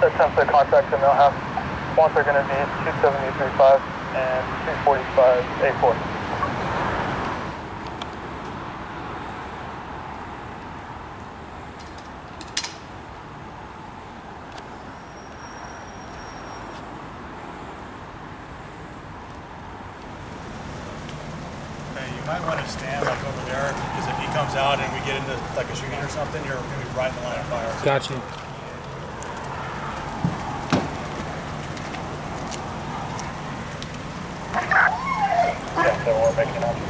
attempt to contact them. They'll have, once they're going to be 270.35 and 245.84. You might want to stand like over there, because if he comes out and we get into like a shooting or something, you're going to be right in the line of fire. Gotcha. Yeah, so we're making an option.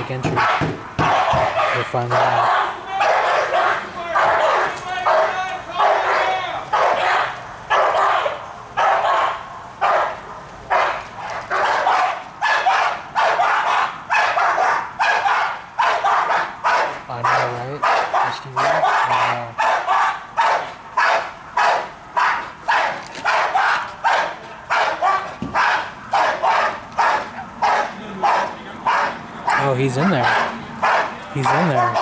Entry. We're finding out. I know, right? STV? I know. Oh, he's in there. He's in there.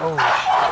Oh, shit.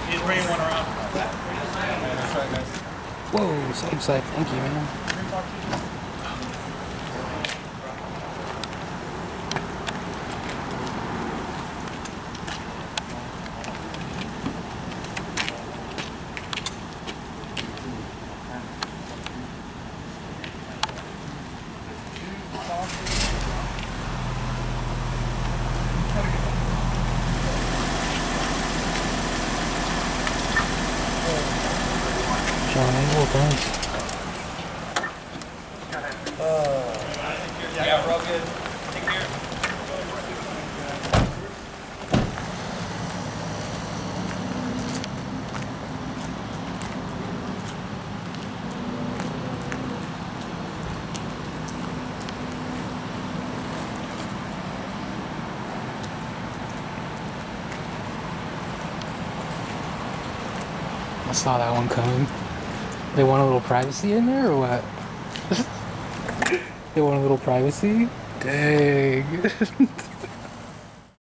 He's bringing one around. Whoa, same side. Thank you, man. Thanks. Yeah, real good. Take care. I saw that one coming. They want a little privacy in there, or what? They want a little privacy? Dang.